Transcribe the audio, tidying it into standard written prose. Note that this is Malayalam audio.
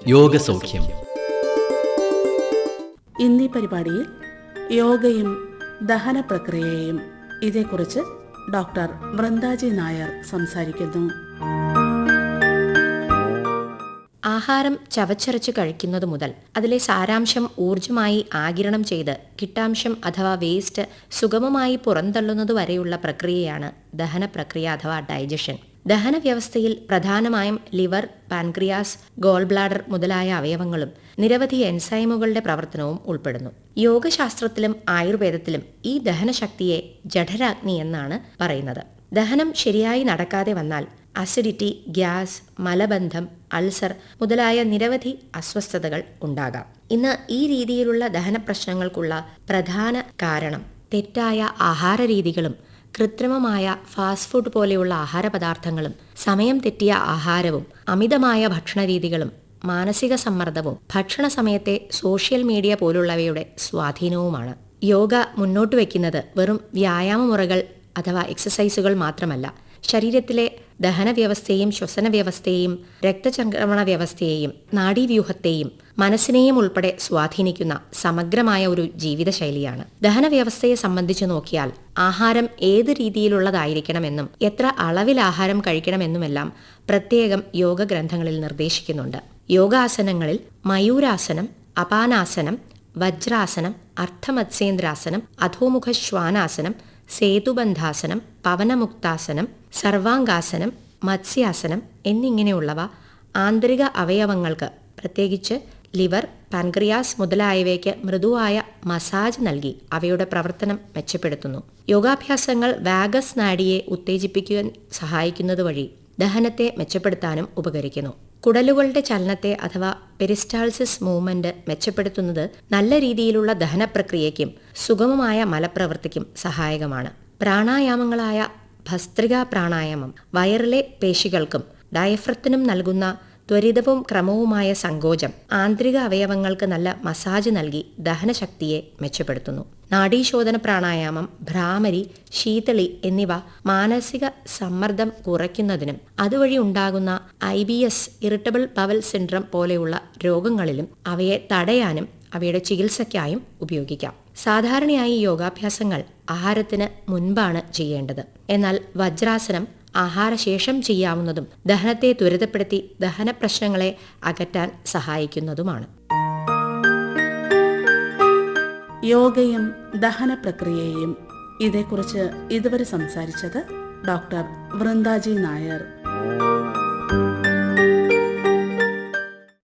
യോഗസൗഖ്യം. ഇന്നീ പരിപാടിയിൽ യോഗയും ദഹന പ്രക്രിയയും ഇതേക്കുറിച്ച് ഡോക്ടർ വൃന്ദാജി നായർ സംസാരിക്കുന്നു. ആഹാരം ചവച്ചരച്ച് കഴിക്കുന്നത് മുതൽ അതിലെ സാരാംശം ഊർജ്ജമായി ആഗിരണം ചെയ്ത് കിട്ടാംശം അഥവാ വേസ്റ്റ് സുഗമമായി പുറന്തള്ളുന്നതുവരെയുള്ള പ്രക്രിയയാണ് ദഹന പ്രക്രിയ അഥവാ ഡൈജഷൻ. ദഹന വ്യവസ്ഥയിൽ പ്രധാനമായും ലിവർ, പാൻക്രിയാസ്, ഗോൾ ബ്ലാഡർ മുതലായ അവയവങ്ങളും നിരവധി എൻസൈമുകളുടെ പ്രവർത്തനവും ഉൾപ്പെടുന്നു. യോഗശാസ്ത്രത്തിലും ആയുർവേദത്തിലും ഈ ദഹനശക്തിയെ ജഠരാഗ്നി എന്നാണ് പറയുന്നത്. ദഹനം ശരിയായി നടക്കാതെ വന്നാൽ അസിഡിറ്റി, ഗ്യാസ്, മലബന്ധം, അൾസർ മുതലായ നിരവധി അസ്വസ്ഥതകൾ ഉണ്ടാകാം. ഇന്ന് ഈ രീതിയിലുള്ള ദഹന പ്രശ്നങ്ങൾക്കുള്ള പ്രധാന കാരണം തെറ്റായ ആഹാര രീതികളും കൃത്രിമമായ ഫാസ്റ്റ് ഫുഡ് പോലെയുള്ള ആഹാര പദാർത്ഥങ്ങളും സമയം തെറ്റിയ ആഹാരവും അമിതമായ ഭക്ഷണരീതികളും മാനസിക സമ്മർദ്ദവും ഭക്ഷണ സമയത്തെ സോഷ്യൽ മീഡിയ പോലുള്ളവയുടെ സ്വാധീനവുമാണ്. യോഗ മുന്നോട്ട് വയ്ക്കുന്നത് വെറും വ്യായാമമുറകൾ അഥവാ എക്സസൈസുകൾ മാത്രമല്ല, ശരീരത്തിലെ ദഹനവ്യവസ്ഥയെയും ശ്വസനവ്യവസ്ഥയെയും രക്തചംക്രമണ വ്യവസ്ഥയെയും നാഡീവ്യൂഹത്തെയും മനസ്സിനെയും ഉൾപ്പെടെ സ്വാധീനിക്കുന്ന സമഗ്രമായ ഒരു ജീവിതശൈലിയാണ്. ദഹനവ്യവസ്ഥയെ സംബന്ധിച്ചു നോക്കിയാൽ ആഹാരം ഏത് രീതിയിലുള്ളതായിരിക്കണമെന്നും എത്ര അളവിൽ ആഹാരം കഴിക്കണമെന്നുമെല്ലാം പ്രത്യേകം യോഗ ഗ്രന്ഥങ്ങളിൽ നിർദ്ദേശിക്കുന്നുണ്ട്. യോഗാസനങ്ങളിൽ മയൂരാസനം, അപാനാസനം, വജ്രാസനം, അർദ്ധമത്സ്യേന്ദ്രാസനം, അധോമുഖ ശ്വാനാസനം, സേതുബന്ധാസനം, പവനമുക്താസനം, സർവാംഗാസനം, മത്സ്യാസനം എന്നിങ്ങനെയുള്ളവ ആന്തരിക അവയവങ്ങൾക്ക്, പ്രത്യേകിച്ച് ലിവർ, പാൻക്രിയാസ് മുതലായവയ്ക്ക് മൃദുവായ മസാജ് നൽകി അവയുടെ പ്രവർത്തനം മെച്ചപ്പെടുത്തുന്നു. യോഗാഭ്യാസങ്ങൾ വാഗസ് നാഡിയെ ഉത്തേജിപ്പിക്കുവാൻ സഹായിക്കുന്നത് വഴി ദഹനത്തെ മെച്ചപ്പെടുത്താനും ഉപകരിക്കുന്നു. കുടലുകളുടെ ചലനത്തെ അഥവാ പെരിസ്റ്റാൾസിസ് മൂവ്മെന്റ് മെച്ചപ്പെടുത്തുന്നത് നല്ല രീതിയിലുള്ള ദഹനപ്രക്രിയയ്ക്കും സുഗമമായ മലപ്രവൃത്തിക്കും സഹായകമാണ്. പ്രാണായാമങ്ങളായ ഭസ്ത്രികാ പ്രാണായാമം വയറിലെ പേശികൾക്കും ഡയഫ്രത്തിനും നൽകുന്ന ത്വരിതവും ക്രമവുമായ സങ്കോചം ആന്തരിക അവയവങ്ങൾക്ക് നല്ല മസാജ് നൽകി ദഹനശക്തിയെ മെച്ചപ്പെടുത്തുന്നു. നാഡീശോധന പ്രാണായാമം, ഭ്രാമരി, ശീതളി എന്നിവ മാനസിക സമ്മർദ്ദം കുറയ്ക്കുന്നതിനും അതുവഴി ഉണ്ടാകുന്ന IBS, ഇറിറ്റബിൾ ബവൽ സിൻഡ്രം പോലെയുള്ള രോഗങ്ങളിലും അവയെ തടയാനും അവയുടെ ചികിത്സയ്ക്കായും ഉപയോഗിക്കാം. സാധാരണയായി യോഗാഭ്യാസങ്ങൾ ആഹാരത്തിന് മുൻപാണ് ചെയ്യേണ്ടത്. എന്നാൽ വജ്രാസനം ആഹാരശേഷം ചെയ്യാവുന്നതും ദഹനത്തെ ത്വരിതപ്പെടുത്തി ദഹന പ്രശ്നങ്ങളെ അകറ്റാൻ സഹായിക്കുന്നതുമാണ്. യോഗയും ദഹന പ്രക്രിയയും ഇതേക്കുറിച്ച് ഇതുവരെ സംസാരിച്ചത് ഡോക്ടർ വൃന്ദാജി നായർ.